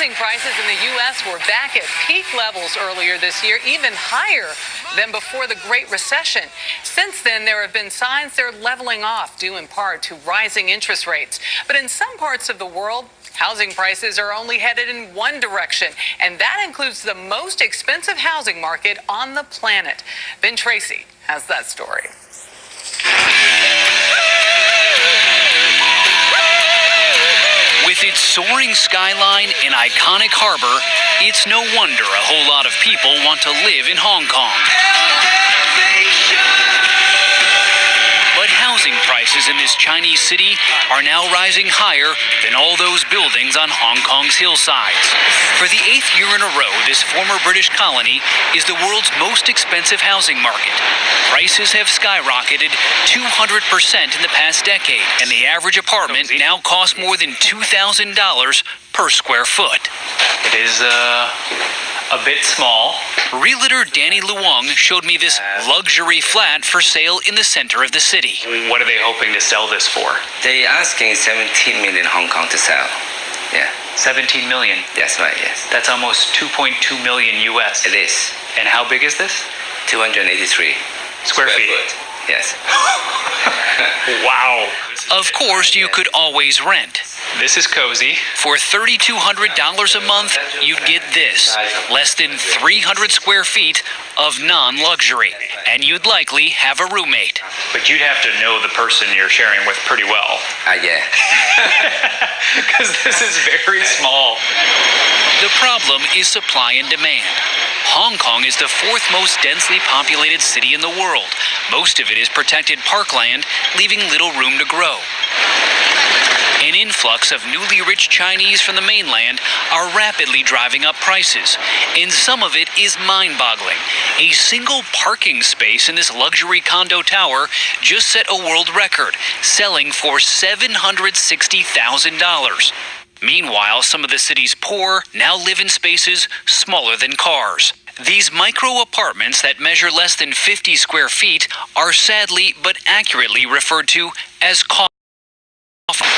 Housing prices in the U.S. were back at peak levels earlier this year, even higher than before the Great Recession. Since then, there have been signs they're leveling off, due in part to rising interest rates. But in some parts of the world, housing prices are only headed in one direction, and that includes the most expensive housing market on the planet. Ben Tracy has that story. With its soaring skyline and iconic harbor, it's no wonder a whole lot of people want to live in Hong Kong. But housing prices in this Chinese city are now rising higher than all those buildings on Hong Kong's hillsides. For the 8th year in a row, this former British colony is the world's most expensive housing market. Prices have skyrocketed 200% in the past decade, and the average apartment now costs more than $2,000 per square foot. It is a bit small. Realtor Danny Luong showed me this luxury flat for sale in the center of the city. What are they hoping to sell this for? They asking 17 million Hong Kong to sell. Yeah. 17 million. That's right, yes. That's almost 2.2 million US. It is. And how big is this? 283 square feet. Yes. Wow. Of course, you could always rent. This is cozy. For $3,200 a month, you'd get this, less than 300 square feet of non-luxury, and you'd likely have a roommate. But you'd have to know the person you're sharing with pretty well. Yeah. Because this is very small. The problem is supply and demand. Hong Kong is the 4th most densely populated city in the world. Most of it is protected parkland, leaving little room to grow. An influx of newly rich Chinese from the mainland are rapidly driving up prices, and some of it is mind-boggling. A single parking space in this luxury condo tower just set a world record, selling for $760,000. Meanwhile, some of the city's poor now live in spaces smaller than cars. These micro apartments that measure less than 50 square feet are sadly but accurately referred to as coffins.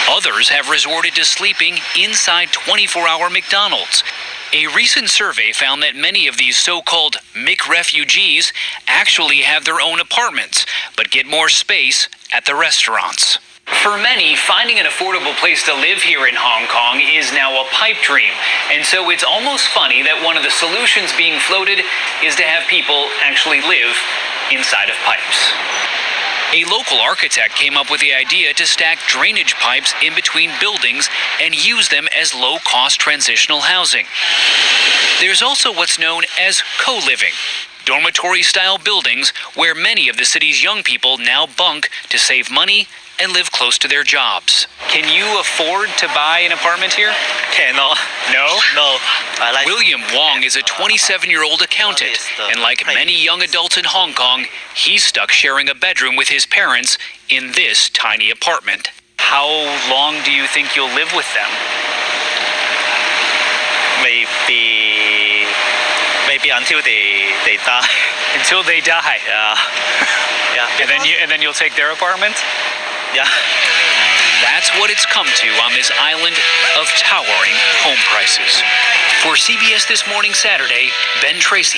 Others have resorted to sleeping inside 24-hour McDonald's. A recent survey found that many of these so-called McRefugees actually have their own apartments, but get more space at the restaurants. For many, finding an affordable place to live here in Hong Kong is now a pipe dream. And so it's almost funny that one of the solutions being floated is to have people actually live inside of pipes. A local architect came up with the idea to stack drainage pipes in between buildings and use them as low-cost transitional housing. There's also what's known as co-living, dormitory-style buildings where many of the city's young people now bunk to save money and live close to their jobs. Can you afford to buy an apartment here? Cannot. No? No. William Wong is a 27-year-old accountant, and like many young adults in Hong Kong, he's stuck sharing a bedroom with his parents in this tiny apartment. How long do you think you'll live with them? Maybe until they die. Until they die? Yeah. And then you'll take their apartment? Yeah. That's what it's come to on this island of towering home prices. For CBS This Morning Saturday, Ben Tracy.